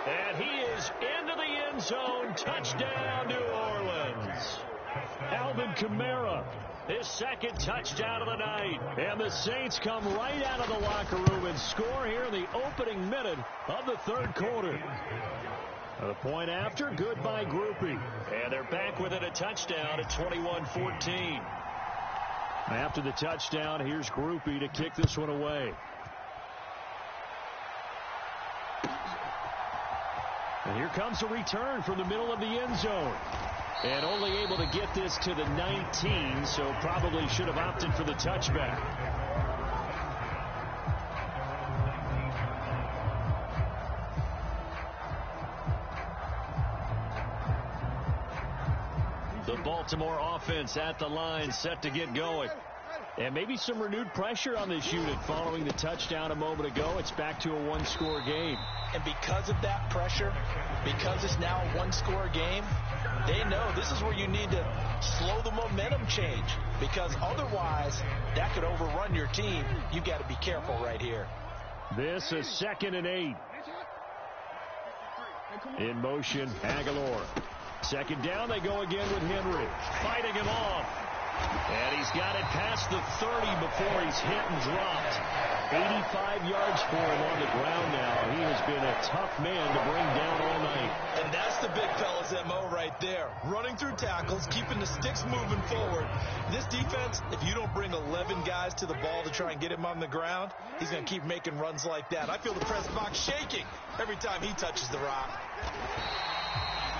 Speaker 1: And he is into the end zone. Touchdown, New Orleans. Alvin Kamara, his 2nd touchdown of the night. And the Saints come right out of the locker room and score here in the opening minute of the 3rd quarter. The point after, good by Groupie. And they're back within a touchdown at 21-14. After the touchdown, here's Groupie to kick this one away. And here comes a return from the middle of the end zone. And only able to get this to the 19, so probably should have opted for the touchback. The Baltimore offense at the line, set to get going. And maybe some renewed pressure on this unit following the touchdown a moment ago. It's back to a 1-score game.
Speaker 2: And because of that pressure, because it's now a 1-score game, they know this is where you need to slow the momentum change. Because otherwise, that could overrun your team. You've got to be careful right here.
Speaker 1: This is 2nd and 8. In motion, Aguilar. 2nd down, they go again with Henry. Fighting him off. And he's got it past the 30 before he's hit and dropped. 85 yards for him on the ground now. He has been a tough man to bring down all night.
Speaker 2: And that's the big fella's MO right there. Running through tackles, keeping the sticks moving forward. This defense, if you don't bring 11 guys to the ball to try and get him on the ground, he's going to keep making runs like that. I feel the press box shaking every time he touches the rock.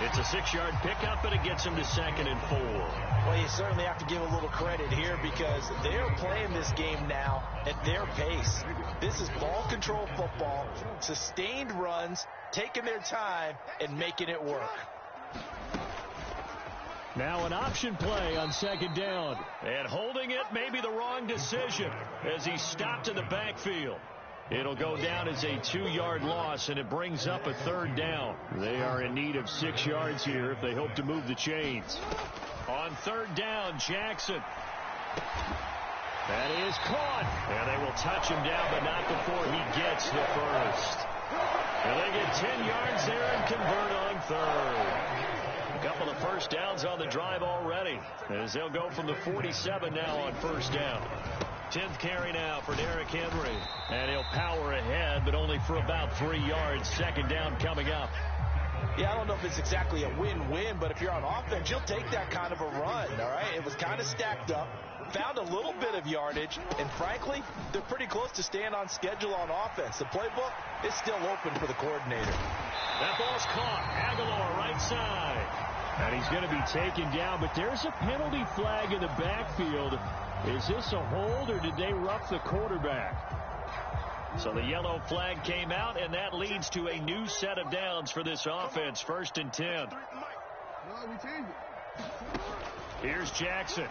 Speaker 1: It's a 6-yard pickup, and it gets him to 2nd and 4.
Speaker 2: Well, you certainly have to give a little credit here because they're playing this game now at their pace. This is ball control football, sustained runs, taking their time, and making it work.
Speaker 1: Now an option play on 2nd down. And holding it may be the wrong decision as he stopped in the backfield. It'll go down as a 2-yard loss, and it brings up a 3rd down. They are in need of 6 yards here if they hope to move the chains. On 3rd down, Jackson. That is caught. And they will touch him down, but not before he gets the first. And they get 10 yards there and convert on 3rd. A couple of first downs on the drive already, as they'll go from the 47 now on 1st down. 10th carry now for Derrick Henry. And he'll power ahead, but only for about 3 yards. 2nd down coming up.
Speaker 2: Yeah, I don't know if it's exactly a win-win, but if you're on offense, you'll take that kind of a run, all right? It was kind of stacked up, found a little bit of yardage, and frankly, they're pretty close to staying on schedule on offense. The playbook is still open for the coordinator.
Speaker 1: That ball's caught. Aguilar right side. And he's going to be taken down, but there's a penalty flag in the backfield. Is this a hold, or did they rough the quarterback? So the yellow flag came out, and that leads to a new set of downs for this offense. 1st and 10. Here's Jackson.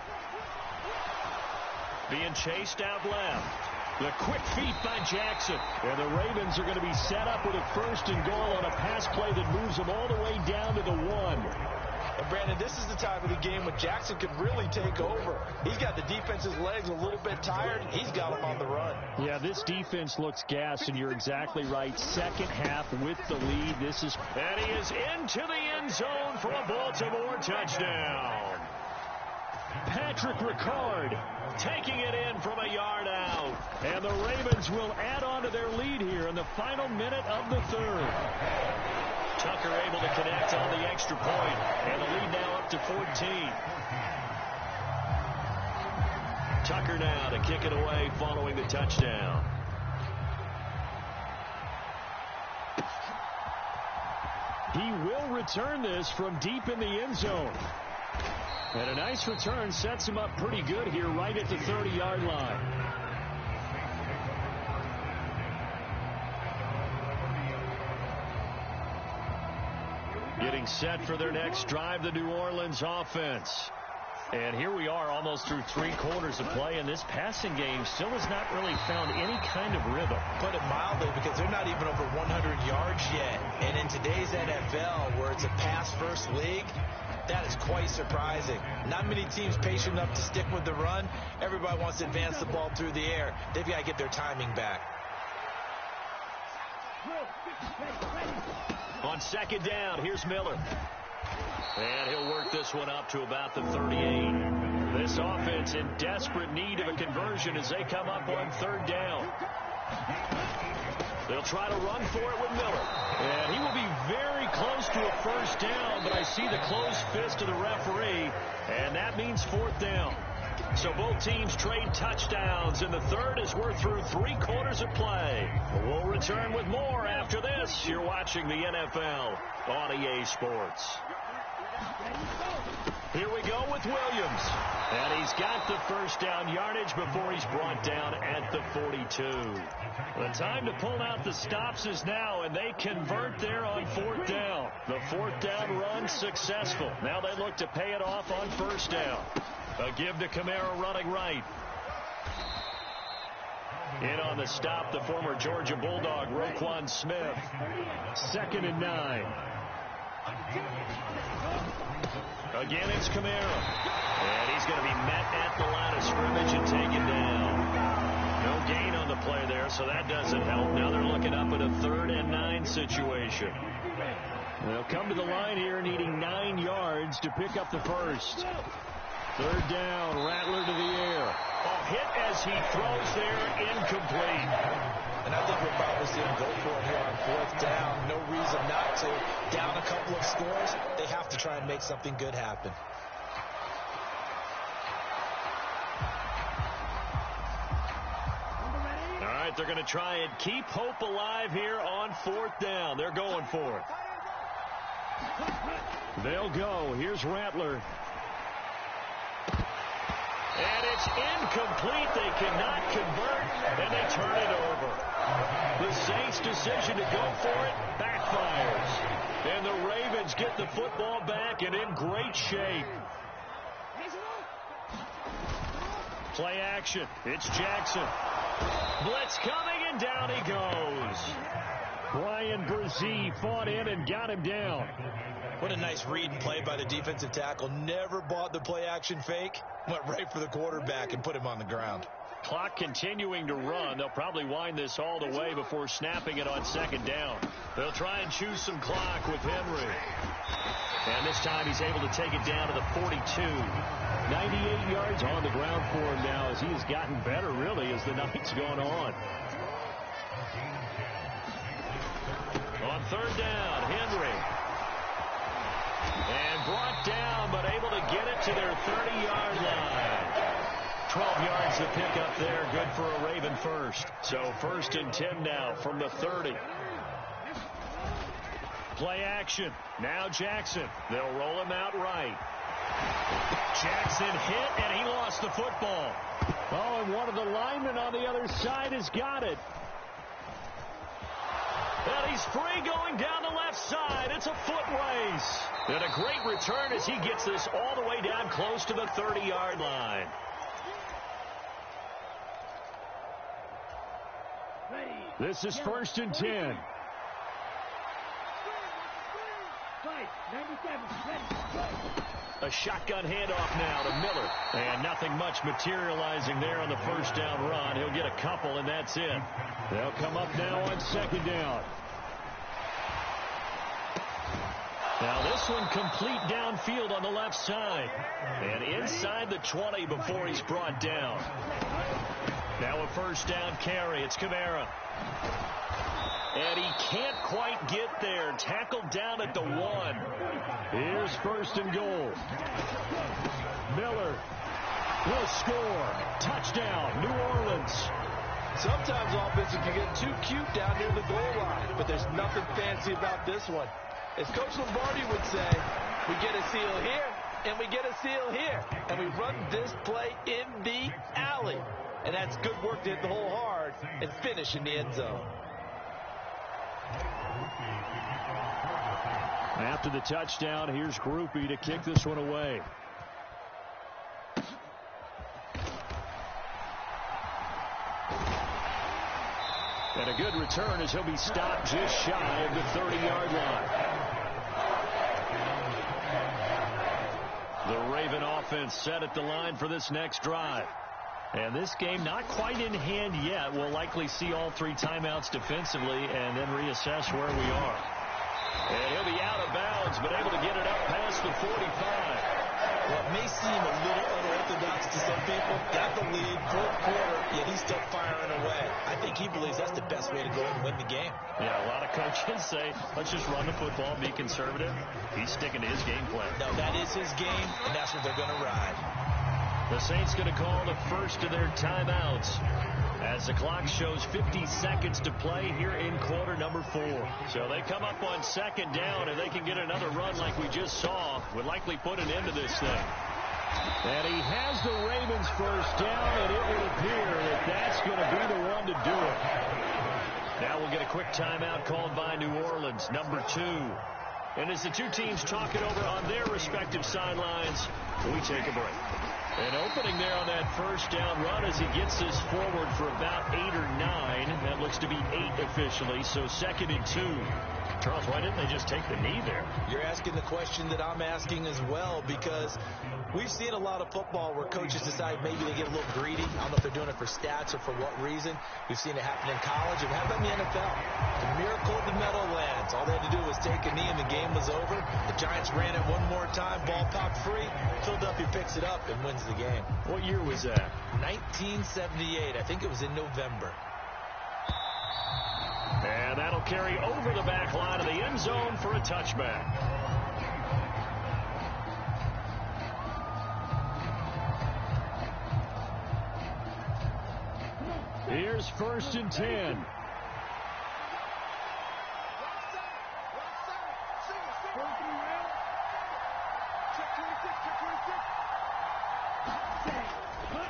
Speaker 1: Being chased out left. The quick feet by Jackson. And the Ravens are going to be set up with a 1st and goal on a pass play that moves them all the way down to the 1.
Speaker 2: And Brandon, this is the time of the game when Jackson could really take over. He's got the defense's legs a little bit tired. He's got them on the run.
Speaker 1: Yeah, this defense looks gassed, and you're exactly right. 2nd half with the lead. And he is into the end zone for a Baltimore touchdown. Patrick Ricard taking it in from a yard out. And the Ravens will add on to their lead here in the final minute of the 3rd. Tucker able to connect on the extra point, and the lead now up to 14. Tucker now to kick it away following the touchdown. He will return this from deep in the end zone. And a nice return sets him up pretty good here right at the 30-yard line. Getting set for their next drive, the New Orleans offense. And here we are almost through 3 quarters of play, and this passing game still has not really found any kind of rhythm.
Speaker 2: Put it mildly, because they're not even over 100 yards yet. And in today's NFL, where it's a pass-first league, that is quite surprising. Not many teams patient enough to stick with the run. Everybody wants to advance the ball through the air. They've got to get their timing back.
Speaker 1: On second down, here's Miller. And he'll work this one up to about the 38. This offense in desperate need of a conversion as they come up on third down. They'll try to run for it with Miller. And he will be very close to a first down, but I see the closed fist of the referee, and that means fourth down. So both teams trade touchdowns in the third as we're through 3 quarters of play. We'll return with more after this. You're watching the NFL on EA Sports. Here we go with Williams. And he's got the first down yardage before he's brought down at the 42. The time to pull out the stops is now, and they convert there on fourth down. The fourth down run successful. Now they look to pay it off on first down. A give to Kamara running right. In on the stop, the former Georgia Bulldog, Roquan Smith. 2nd and 9. Again, it's Kamara. And he's going to be met at the line of scrimmage and taken down. No gain on the play there, so that doesn't help. Now they're looking up at a 3rd and 9 situation. They'll come to the line here needing 9 yards to pick up the first. 3rd down, Rattler to the air. A hit as he throws there, incomplete.
Speaker 2: And I think we'll probably see him go for it here on 4th down. No reason not to. Down a couple of scores, they have to try and make something good happen.
Speaker 1: All right, they're going to try and keep hope alive here on 4th down. They're going for it. They'll go. Here's Rattler. And it's incomplete. They cannot convert, and they turn it over. The Saints' decision to go for it backfires. And the Ravens get the football back and in great shape. Play action. It's Jackson. Blitz coming, and down he goes. Brian Brzee fought in and got him down.
Speaker 2: What a nice read and play by the defensive tackle. Never bought the play-action fake. Went right for the quarterback and put him on the ground.
Speaker 1: Clock continuing to run. They'll probably wind this all the way before snapping it on 2nd down. They'll try and choose some clock with Henry. And this time he's able to take it down to the 42. 98 yards on the ground for him now as he's gotten better, really, as the night's gone on. On 3rd down, Henry. And brought down, but able to get it to their 30-yard line. 12 yards to pick up there. Good for a Raven first. So 1st and 10 now from the 30. Play action. Now Jackson. They'll roll him out right. Jackson hit, and he lost the football. Oh, and one of the linemen on the other side has got it. And he's free going down the left side. It's a foot race. And a great return as he gets this all the way down close to the 30-yard line. This is 1st and 10. A shotgun handoff now to Miller. And nothing much materializing there on the first down run. He'll get a couple, and that's it. They'll come up now on 2nd down. Now this one complete downfield on the left side. And inside the 20 before he's brought down. Now a 1st down carry. It's Kamara. And he can't quite get there. Tackled down at the 1. Here's 1st and goal. Miller will score. Touchdown, New Orleans.
Speaker 2: Sometimes offensive can get too cute down near the goal line, but there's nothing fancy about this one. As Coach Lombardi would say, we get a seal here, and we get a seal here, and we run this play in the alley. And that's good work to hit the hole hard and finish in the end zone.
Speaker 1: After the touchdown, here's Groupie to kick this one away. return as he'll be stopped just shy of the 30-yard line. The Raven offense set at the line for this next drive. And this game not quite in hand yet. We'll likely see all 3 timeouts defensively and then reassess where we are. And he'll be out of bounds, but able to get it up past the 45.
Speaker 2: Well, it may seem a little unorthodox to some people. Got the lead, fourth quarter, yet he's still firing away. I think he believes that's the best way to go and win the game.
Speaker 1: Yeah, a lot of coaches say, let's just run the football, be conservative. He's sticking to his game plan.
Speaker 2: No, that is his game, and that's what they're going to ride.
Speaker 1: The Saints going to call the first of their timeouts as the clock shows 50 seconds to play here in quarter number 4. So they come up on second down, and they can get another run like we just saw. Would likely put an end to this thing. And he has the Ravens first down, and it would appear that that's going to be the one to do it. Now we'll get a quick timeout called by New Orleans, number 2. And as the two teams talk it over on their respective sidelines, we take a break. An opening there on that first down run as he gets this forward for about 8 or 9. That looks to be 8 officially, so 2nd and 2. Charles, why didn't they just take the knee there?
Speaker 2: You're asking the question that I'm asking as well, because we've seen a lot of football where coaches decide maybe they get a little greedy. I don't know if they're doing it for stats or for what reason. We've seen it happen in college, and how about in the NFL? The miracle of the Meadowlands. All they had to do was take a knee, and the game was over. The Giants ran it one more time. Ball popped free. Philadelphia picks it up and wins the game.
Speaker 1: What year was that?
Speaker 2: 1978. I think it was in November.
Speaker 1: And that'll carry over the back line of the end zone for a touchback. Here's 1st and 10.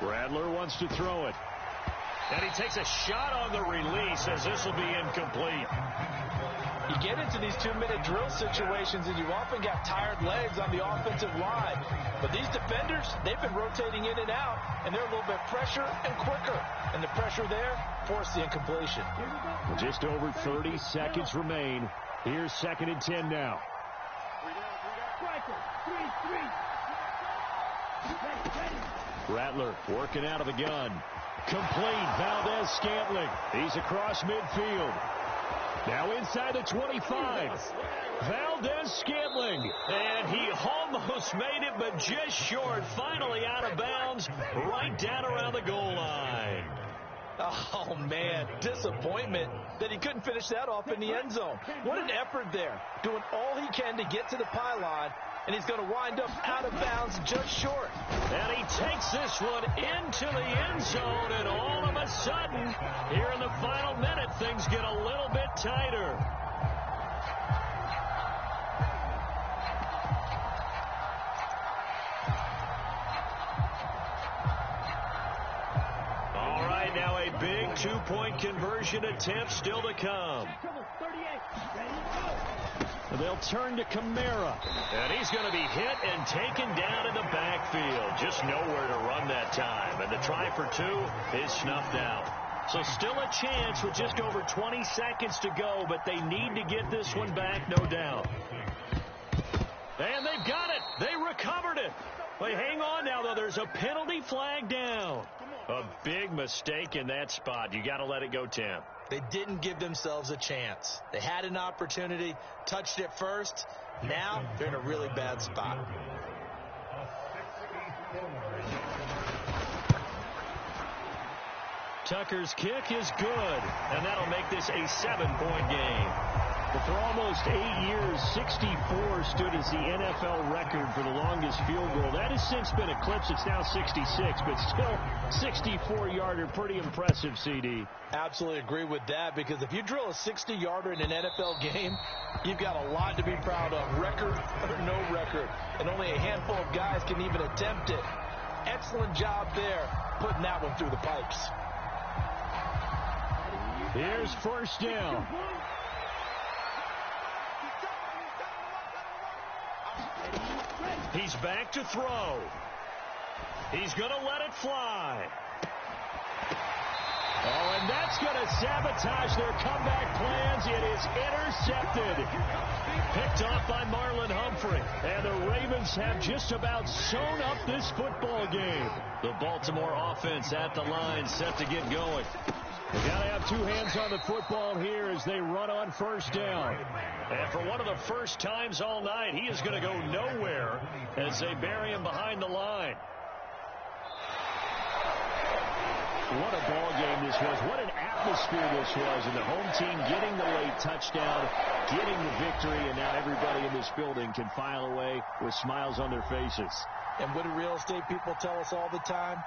Speaker 1: Rattler wants to throw it. And he takes a shot on the release as this will be incomplete.
Speaker 2: You get into these 2-minute drill situations and you often got tired legs on the offensive line. But these defenders, they've been rotating in and out, and they're a little bit pressure and quicker. And the pressure there forced the incompletion.
Speaker 1: Just over 30 seconds remain. Here's 2nd and 10 now. Rattler working out of the gun. Complete. Valdez-Scantling. He's across midfield. Now inside the 25. Valdez-Scantling. And he almost made it, but just short. Finally out of bounds. Right down around the goal line.
Speaker 2: Oh, man. Disappointment that he couldn't finish that off in the end zone. What an effort there. Doing all he can to get to the pylon. And he's going to wind up out of bounds just short.
Speaker 1: And he takes this one into the end zone, and all of a sudden, here in the final minute, things get a little bit tighter. All right, now a big two-point conversion attempt still to come. They'll turn to Kamara. And he's going to be hit and taken down in the backfield. Just nowhere to run that time. And the try for 2 is snuffed out. So still a chance with just over 20 seconds to go, but they need to get this one back, no doubt. And they've got it. They recovered it. But hang on now, though. There's a penalty flag down. A big mistake in that spot. You got to let it go, Tim.
Speaker 2: They didn't give themselves a chance. They had an opportunity, touched it first. Now they're in a really bad spot.
Speaker 1: Tucker's kick is good, and that'll make this a 7-point game. But for almost 8 years, 64 stood as the NFL record for the longest field goal. That has since been eclipsed. It's now 66, but still 64-yarder. Pretty impressive, CD.
Speaker 2: Absolutely agree with that, because if you drill a 60-yarder in an NFL game, you've got a lot to be proud of, record or no record. And only a handful of guys can even attempt it. Excellent job there, putting that one through the pipes.
Speaker 1: Here's 1st down. He's back to throw. He's going to let it fly.
Speaker 3: Oh, and that's going to sabotage their comeback plans. It is intercepted. Picked off by Marlon Humphrey. And the Ravens have just about sewn up this football game.
Speaker 1: The Baltimore offense at the line, set to get going.
Speaker 3: They got to have two hands on the football here as they run on first down.
Speaker 1: And for one of the first times all night, he is going to go nowhere as they bury him behind the line.
Speaker 3: What a ball game this was. What an atmosphere this was. And the home team getting the late touchdown, getting the victory, and now everybody in this building can file away with smiles on their faces.
Speaker 2: And what do real estate people tell us all the time?